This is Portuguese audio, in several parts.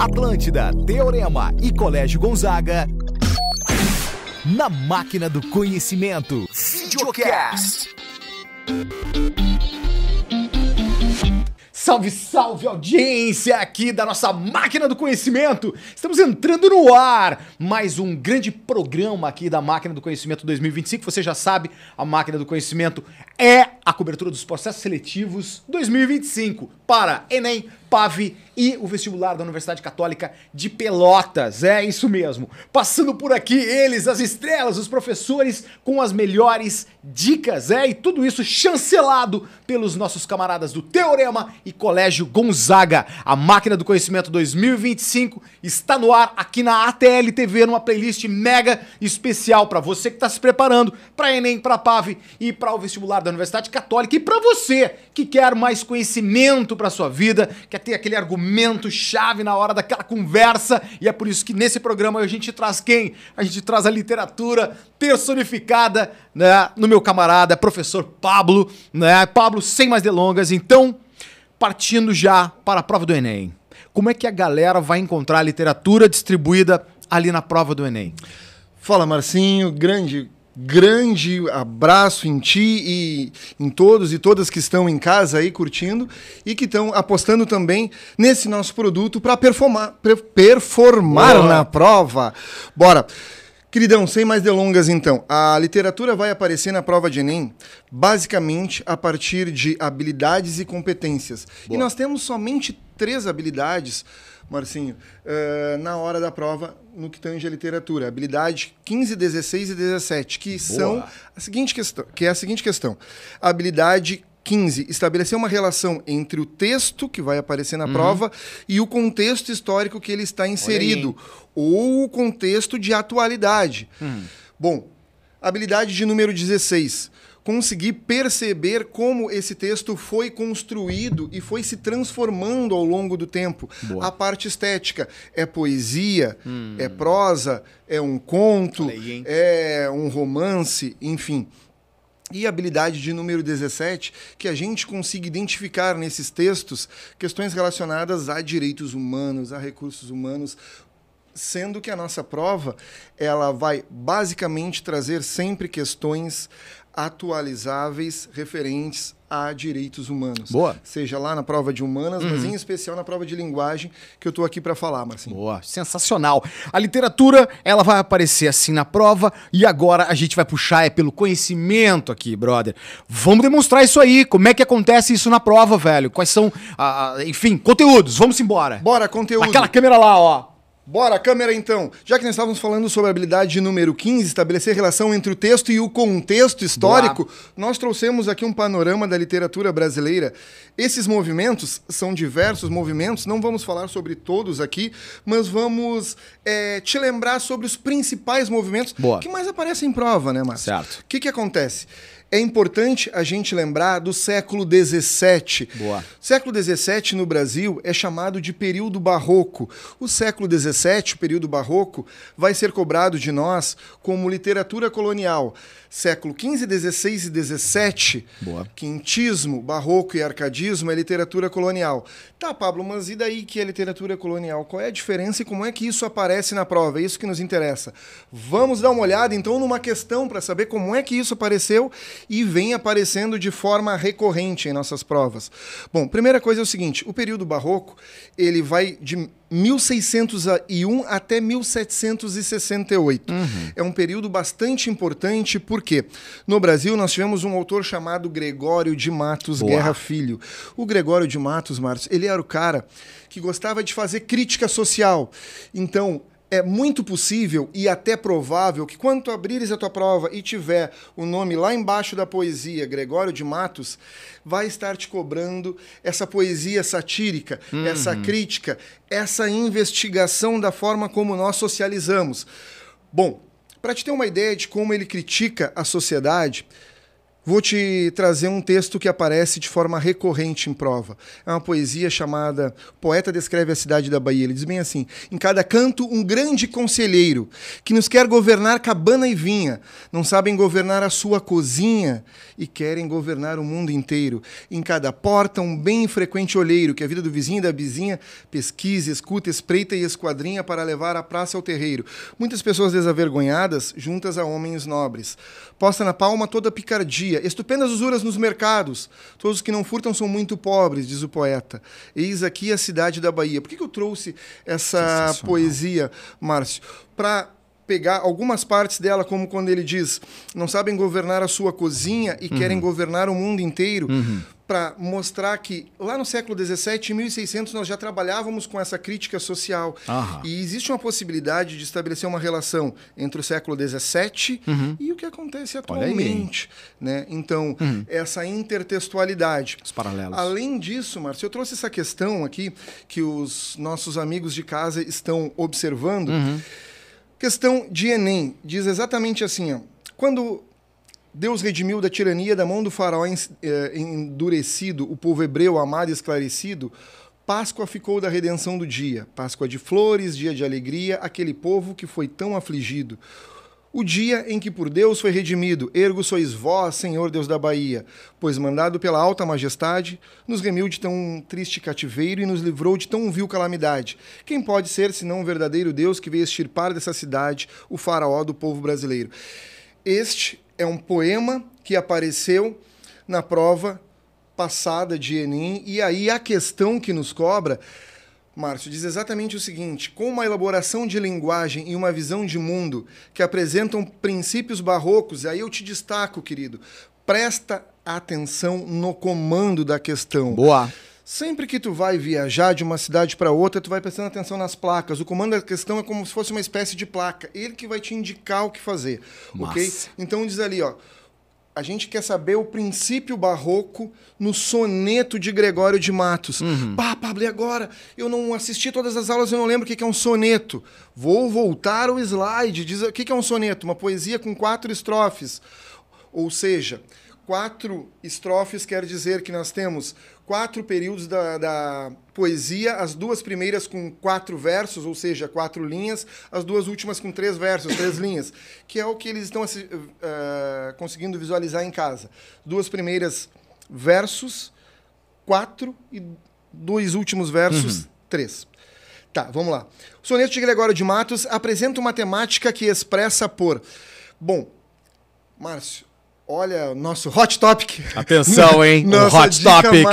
Atlântida, Teorema e Colégio Gonzaga, na Máquina do Conhecimento. Videocast. Salve, salve, audiência aqui da nossa Máquina do Conhecimento. Estamos entrando no ar. Mais um grande programa aqui da Máquina do Conhecimento 2025. Você já sabe, a Máquina do Conhecimento é a cobertura dos processos seletivos 2025 para Enem, PAV e o vestibular da Universidade Católica de Pelotas. É isso mesmo. Passando por aqui, eles, as estrelas, os professores com as melhores dicas. E tudo isso chancelado pelos nossos camaradas do Teorema e Colégio Gonzaga. A Máquina do Conhecimento 2025 está no ar aqui na ATL TV, numa playlist mega especial para você que está se preparando para Enem, para PAV e para o vestibular da Universidade Católica. E para você que quer mais conhecimento para sua vida, quer ter aquele argumento-chave na hora daquela conversa, e é por isso que nesse programa a gente traz quem? A gente traz a literatura personificada, né, no meu camarada, professor Pablo, né? Pablo, sem mais delongas, então, partindo já para a prova do Enem. Como é que a galera vai encontrar a literatura distribuída ali na prova do Enem? Fala, Marcinho, grande abraço em ti e em todos e todas que estão em casa aí curtindo e que estão apostando também nesse nosso produto para performar na prova. Bora! Queridão, sem mais delongas então, a literatura vai aparecer na prova de Enem basicamente a partir de habilidades e competências. Boa. E nós temos somente 3 habilidades, Marcinho, na hora da prova no que tange a literatura. Habilidade 15, 16 e 17, que são a seguinte questão. A habilidade 15, estabelecer uma relação entre o texto que vai aparecer na prova e o contexto histórico que ele está inserido, ou o contexto de atualidade. Bom, habilidade de número 16, conseguir perceber como esse texto foi construído e foi se transformando ao longo do tempo. Boa. A parte estética é poesia, é prosa, é um conto, é um romance, enfim. E a habilidade de número 17, que a gente consiga identificar nesses textos questões relacionadas a direitos humanos, a recursos humanos, sendo que a nossa prova ela vai basicamente trazer sempre questões atualizáveis referentes a direitos humanos. Boa. Seja lá na prova de humanas, mas em especial na prova de linguagem, que eu estou aqui para falar, Marcinho. Boa, sensacional. A literatura, ela vai aparecer assim na prova e agora a gente vai puxar pelo conhecimento aqui, brother. Vamos demonstrar isso aí. Como é que acontece isso na prova, velho? Quais são, enfim, conteúdos. Vamos embora. Bora, conteúdo. Aquela câmera lá, ó. Bora, câmera então! Já que nós estávamos falando sobre a habilidade número 15, estabelecer relação entre o texto e o contexto histórico, nós trouxemos aqui um panorama da literatura brasileira. Esses movimentos são diversos movimentos, não vamos falar sobre todos aqui, mas vamos te lembrar sobre os principais movimentos que mais aparecem em prova, né, Márcio? Certo. O que acontece? É importante a gente lembrar do século XVII. Século XVII no Brasil é chamado de período barroco. O século XVII, o período barroco, vai ser cobrado de nós como literatura colonial. Século XV, XVI e XVII, quintismo, barroco e arcadismo é literatura colonial. Tá, Pablo, mas e daí que é literatura colonial? Qual é a diferença e como é que isso aparece na prova? É isso que nos interessa. Vamos dar uma olhada, então, numa questão para saber como é que isso apareceu e vem aparecendo de forma recorrente em nossas provas. Bom, primeira coisa é o seguinte, o período barroco, ele vai de 1601 até 1768. É um período bastante importante porque no Brasil nós tivemos um autor chamado Gregório de Matos Guerra Filho. O Gregório de Matos, Márcio, ele era o cara que gostava de fazer crítica social. Então, é muito possível e até provável que quando tu abrires a tua prova e tiver o nome lá embaixo da poesia, Gregório de Matos, vai estar te cobrando essa poesia satírica, essa crítica, essa investigação da forma como nós socializamos. Bom, para te ter uma ideia de como ele critica a sociedade, Vou te trazer um texto que aparece de forma recorrente em prova. É uma poesia chamada Poeta Descreve a Cidade da Bahia. Ele diz bem assim: em cada canto um grande conselheiro, que nos quer governar cabana e vinha, não sabem governar a sua cozinha e querem governar o mundo inteiro. Em cada porta um bem frequente olheiro, que a vida do vizinho e da vizinha pesquisa, escuta, espreita e esquadrinha para levar a praça ao terreiro. Muitas pessoas desavergonhadas, juntas a homens nobres. Posta na palma toda a picardia, estupendas usuras nos mercados. Todos os que não furtam são muito pobres, diz o poeta. Eis aqui a cidade da Bahia. Por que eu trouxe essa poesia, Márcio? Para pegar algumas partes dela, como quando ele diz: não sabem governar a sua cozinha e querem governar o mundo inteiro. Para mostrar que lá no século XVII, em 1600, nós já trabalhávamos com essa crítica social. E existe uma possibilidade de estabelecer uma relação entre o século XVII e o que acontece atualmente. Né? Então, essa intertextualidade. Os paralelos. Além disso, Márcio, eu trouxe essa questão aqui que os nossos amigos de casa estão observando. Questão de Enem. Diz exatamente assim, ó: quando Deus redimiu da tirania da mão do faraó endurecido o povo hebreu amado e esclarecido, Páscoa ficou da redenção do dia. Páscoa de flores, dia de alegria, aquele povo que foi tão afligido. O dia em que por Deus foi redimido, ergo sois vós, Senhor Deus da Bahia, pois mandado pela alta majestade, nos remiu de tão triste cativeiro e nos livrou de tão vil calamidade. Quem pode ser, senão um verdadeiro Deus que veio extirpar dessa cidade o faraó do povo brasileiro? Este é um poema que apareceu na prova passada de Enem, e aí a questão que nos cobra, Márcio, diz exatamente o seguinte: com uma elaboração de linguagem e uma visão de mundo que apresentam princípios barrocos, e aí eu te destaco, querido, presta atenção no comando da questão. Boa. Sempre que tu vai viajar de uma cidade para outra, tu vai prestando atenção nas placas. O comando da questão é como se fosse uma espécie de placa. Ele que vai te indicar o que fazer, ok? Então diz ali, ó: a gente quer saber o princípio barroco no soneto de Gregório de Matos. Pablo, e agora? Eu não assisti todas as aulas, eu não lembro o que é um soneto. Vou voltar ao slide. Diz o que é um soneto? Uma poesia com 4 estrofes. Ou seja, 4 estrofes quer dizer que nós temos 4 períodos da poesia, as 2 primeiras com 4 versos, ou seja, 4 linhas, as 2 últimas com 3 versos, 3 linhas, que é o que eles estão conseguindo visualizar em casa. 2 primeiras versos, 4, e 2 últimos versos, 3. Tá, vamos lá. O soneto de Gregório de Matos apresenta uma temática que expressa por... Bom, Márcio, olha o nosso Hot Topic. Atenção, hein? O Hot Topic.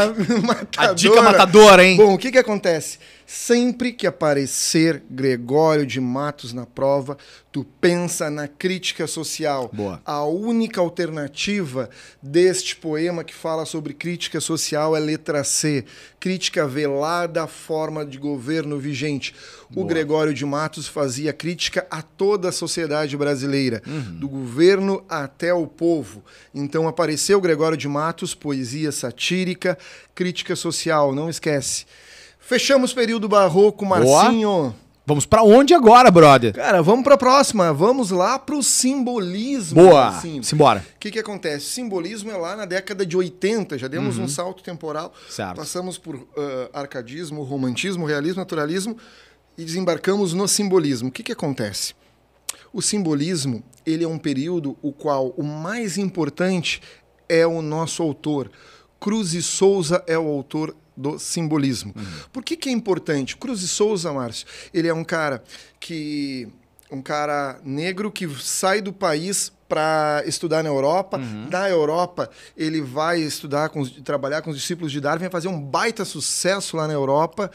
A dica matadora, hein? Bom, o que acontece? Sempre que aparecer Gregório de Matos na prova, tu pensa na crítica social. Boa. A única alternativa deste poema que fala sobre crítica social é letra C. Crítica velada à forma de governo vigente. O Gregório de Matos fazia crítica a toda a sociedade brasileira, do governo até o povo. Então apareceu Gregório de Matos, poesia satírica, crítica social, não esquece. Fechamos o período barroco, Marcinho. Boa. Vamos pra onde agora, brother? Cara, vamos pra próxima. Vamos lá pro simbolismo. Boa, Marcinho. simbora. O que acontece? Simbolismo é lá na década de 80, já demos um salto temporal. Certo. Passamos por arcadismo, romantismo, realismo, naturalismo e desembarcamos no simbolismo. O que acontece? O simbolismo, ele é um período o qual o mais importante é o nosso autor. Cruz e Souza é o autor do simbolismo. Por que é importante? Cruz e Souza, Márcio, ele é um cara negro que sai do país para estudar na Europa. Da Europa, ele vai trabalhar com os discípulos de Darwin, vai fazer um baita sucesso lá na Europa.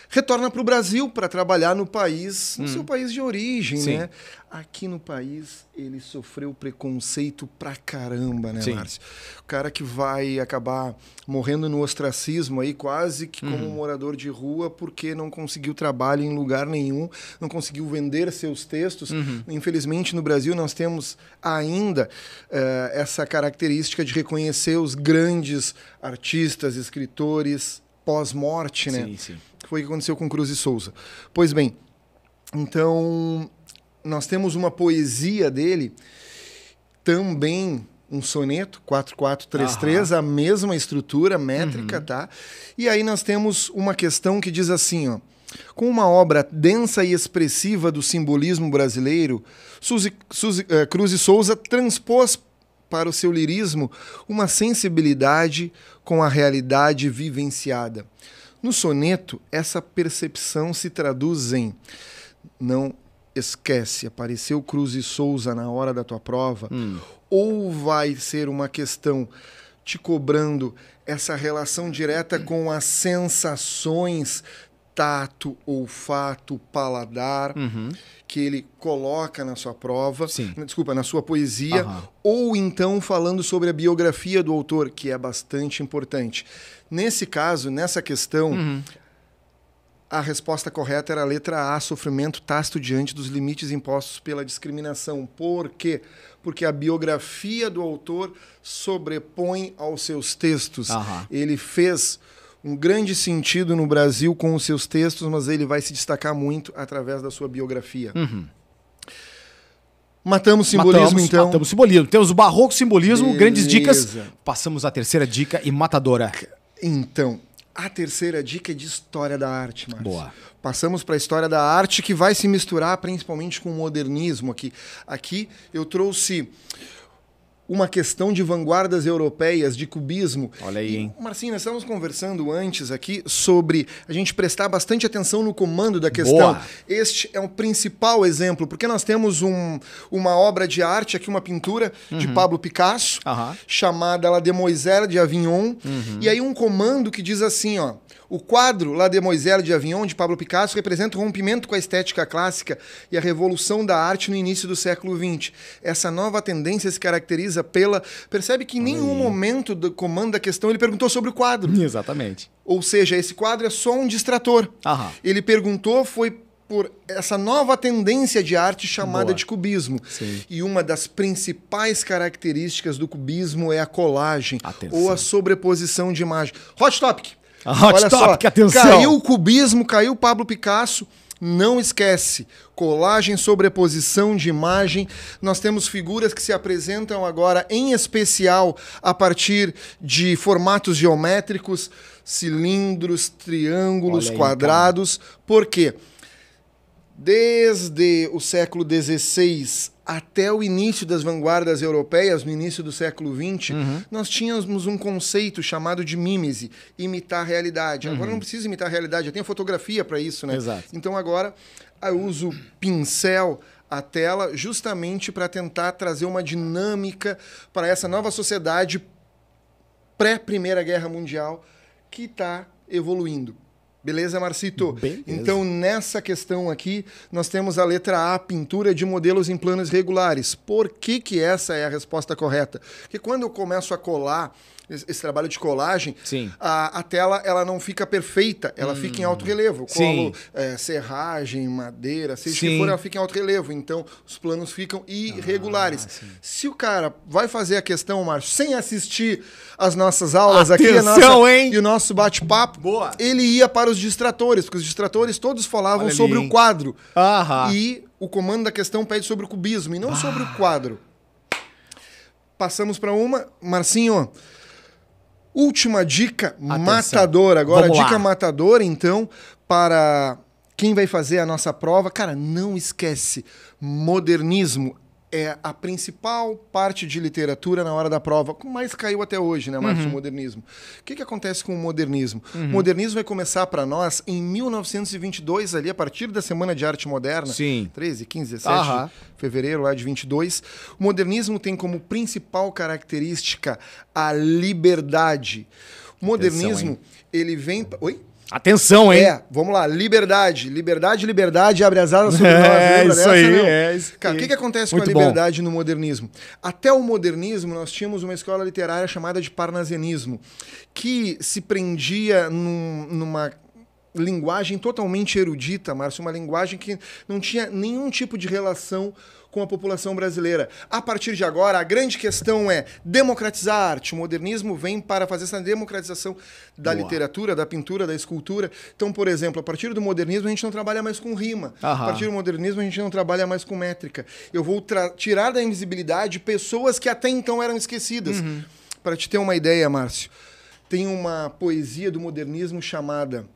Retorna para o Brasil para trabalhar no país, no seu país de origem, Sim. né? Aqui no país, ele sofreu preconceito pra caramba, né, Sim. Márcio? O cara que vai acabar morrendo no ostracismo aí, quase que como um morador de rua, porque não conseguiu trabalho em lugar nenhum, não conseguiu vender seus textos. Infelizmente, no Brasil, nós temos ainda essa característica de reconhecer os grandes artistas, escritores pós-morte, né? Sim, sim. Foi o que aconteceu com Cruz e Souza. Pois bem, então nós temos uma poesia dele também um soneto, 4433, a mesma estrutura métrica, tá? E aí nós temos uma questão que diz assim, ó. Com uma obra densa e expressiva do simbolismo brasileiro, Cruz e Souza transpôs para o seu lirismo uma sensibilidade com a realidade vivenciada. No soneto, essa percepção se traduz em: não esquece, apareceu Cruz e Souza na hora da tua prova, ou vai ser uma questão te cobrando essa relação direta com as sensações, tato, olfato, paladar, que ele coloca na sua prova, desculpa, na sua poesia, ou então falando sobre a biografia do autor, que é bastante importante. Nesse caso, nessa questão, a resposta correta era a letra A, sofrimento tácito diante dos limites impostos pela discriminação. Por quê? Porque a biografia do autor sobrepõe aos seus textos. Ele fez um grande sentido no Brasil com os seus textos, mas ele vai se destacar muito através da sua biografia. Matamos simbolismo, então. Matamos simbolismo. Temos o barroco simbolismo, grandes dicas. Passamos a terceira dica e matadora. Então, a terceira dica é de história da arte, Márcio. Boa. Passamos para a história da arte, que vai se misturar principalmente com o modernismo aqui. Aqui eu trouxe uma questão de vanguardas europeias, de cubismo. Olha aí, hein? Marcinho, nós estávamos conversando antes aqui sobre a gente prestar bastante atenção no comando da questão. Boa. Este é um principal exemplo, porque nós temos uma obra de arte aqui, uma pintura de Pablo Picasso, chamada La Demoiselle de Avignon, e aí um comando que diz assim, ó: o quadro La Demoiselle de Avignon, de Pablo Picasso, representa o rompimento com a estética clássica e a revolução da arte no início do século XX. Essa nova tendência se caracteriza pela... Percebe que em nenhum momento do comando da questão ele perguntou sobre o quadro. Exatamente. Ou seja, esse quadro é só um distrator. Ele perguntou, foi por essa nova tendência de arte chamada de cubismo. E uma das principais características do cubismo é a colagem, ou a sobreposição de imagem. Hot Topic! Olha só, atenção. Caiu o cubismo, caiu o Pablo Picasso, não esquece. Colagem, sobreposição de imagem. Nós temos figuras que se apresentam agora, em especial, a partir de formatos geométricos, cilindros, triângulos, quadrados. Por quê? Desde o século XVI até o início das vanguardas europeias, no início do século XX, nós tínhamos um conceito chamado de mímese, imitar a realidade. Agora não precisa imitar a realidade, já tem fotografia para isso, né? Exato. Então agora eu uso pincel, a tela, justamente para tentar trazer uma dinâmica para essa nova sociedade pré-Primeira Guerra Mundial que está evoluindo. Beleza, Marcito? Beleza. Então, nessa questão aqui, nós temos a letra A, pintura de modelos em planos regulares. Por que essa é a resposta correta? Porque quando eu começo a colar esse trabalho de colagem, a tela ela não fica perfeita, ela fica em alto relevo. Eu colo serragem, madeira, seja o que for, ela fica em alto relevo. Então, os planos ficam irregulares. Se o cara vai fazer a questão, Márcio, sem assistir as nossas aulas aqui e o nosso bate-papo, ele ia para os distratores, porque os distratores todos falavam sobre o quadro. E o comando da questão pede sobre o cubismo, e não sobre o quadro. Passamos para uma. Marcinho, última dica matadora. Agora, dica matadora, então, para quem vai fazer a nossa prova. Cara, não esquece, modernismo é a principal parte de literatura na hora da prova, como mais caiu até hoje, né, Márcio, o modernismo. O que acontece com o modernismo? O modernismo vai começar para nós em 1922, ali, a partir da Semana de Arte Moderna, 13, 15, 17 de fevereiro, lá de 22. O modernismo tem como principal característica a liberdade. O modernismo, ele vem... Oi? Atenção, hein? Vamos lá. Liberdade. Liberdade, liberdade, abre as asas sobre nós. Lembra dessa, aí, isso Cara, o que acontece com a liberdade no modernismo? Até o modernismo, nós tínhamos uma escola literária chamada de parnasianismo, que se prendia linguagem totalmente erudita, Márcio, uma linguagem que não tinha nenhum tipo de relação com a população brasileira. A partir de agora, a grande questão é democratizar a arte. O modernismo vem para fazer essa democratização da literatura, da pintura, da escultura. Então, por exemplo, a partir do modernismo, a gente não trabalha mais com rima. A partir do modernismo, a gente não trabalha mais com métrica. Eu vou tirar da invisibilidade pessoas que até então eram esquecidas. Para te ter uma ideia, Márcio, tem uma poesia do modernismo chamada...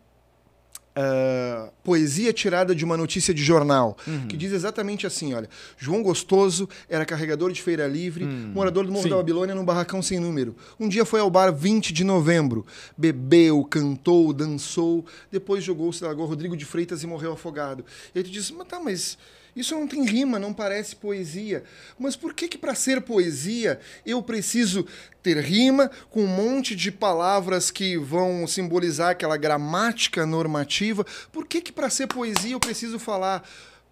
poesia tirada de uma notícia de jornal, que diz exatamente assim, olha, João Gostoso era carregador de feira livre, morador do Morro da Babilônia num barracão sem número. Um dia foi ao bar 20 de novembro, bebeu, cantou, dançou, depois jogou-se na Lagoa Rodrigo de Freitas e morreu afogado. E aí tu diz, mas isso não tem rima, não parece poesia. Mas por que para ser poesia eu preciso ter rima com um monte de palavras que vão simbolizar aquela gramática normativa? Por que para ser poesia eu preciso falar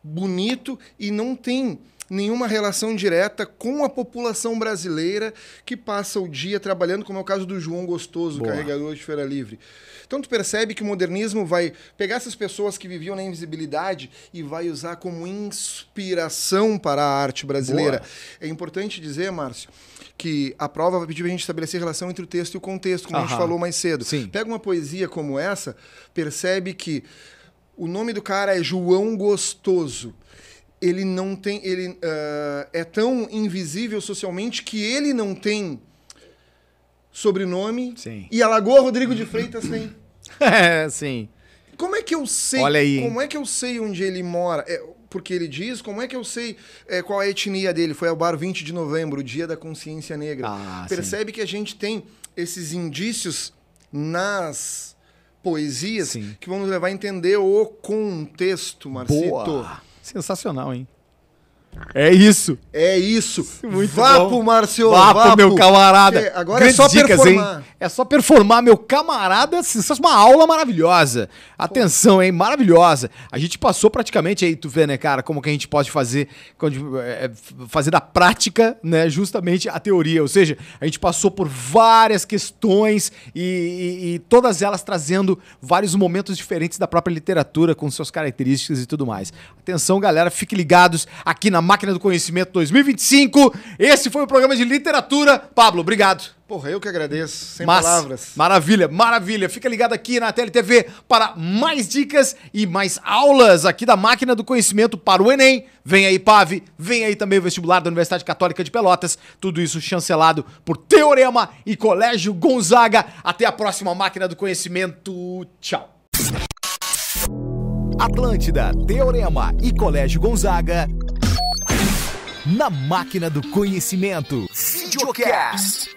bonito e não tem nenhuma relação direta com a população brasileira que passa o dia trabalhando, como é o caso do João Gostoso, carregador de feira livre? Então tu percebe que o modernismo vai pegar essas pessoas que viviam na invisibilidade e vai usar como inspiração para a arte brasileira. É importante dizer, Márcio, que a prova vai pedir a gente estabelecer relação entre o texto e o contexto, como a gente falou mais cedo. Pega uma poesia como essa, percebe que o nome do cara é João Gostoso. Ele não tem... Ele é tão invisível socialmente que ele não tem sobrenome. E a Lagoa Rodrigo de Freitas tem. Sim. Como é que eu sei? Olha aí. Como é que eu sei onde ele mora? Porque ele diz, como é que eu sei qual é a etnia dele? Foi ao bar 20 de novembro, o dia da consciência negra. Percebe que a gente tem esses indícios nas poesias que vão nos levar a entender o contexto, Marcito. Sensacional, hein? É isso. É isso. Muito Vapo, bom. Marcio. Vapo, meu camarada. Agora é só performar. Hein? É só performar, meu camarada. Uma aula maravilhosa. Atenção, hein? Maravilhosa. A gente passou praticamente aí, tu vê, né, cara, como que a gente pode fazer da prática, né, justamente a teoria. Ou seja, a gente passou por várias questões e todas elas trazendo vários momentos diferentes da própria literatura com suas características e tudo mais. Atenção, galera. Fiquem ligados aqui na Máquina do Conhecimento 2025. Esse foi o programa de literatura. Pablo, obrigado. Porra, eu que agradeço. Sem palavras. Maravilha, maravilha. Fica ligado aqui na TLTV para mais dicas e mais aulas aqui da Máquina do Conhecimento para o Enem. Vem aí, PAV. Vem aí também o vestibular da Universidade Católica de Pelotas. Tudo isso chancelado por Teorema e Colégio Gonzaga. Até a próxima Máquina do Conhecimento. Tchau. Atlântida, Teorema e Colégio Gonzaga. Na Máquina do Conhecimento. Videocast.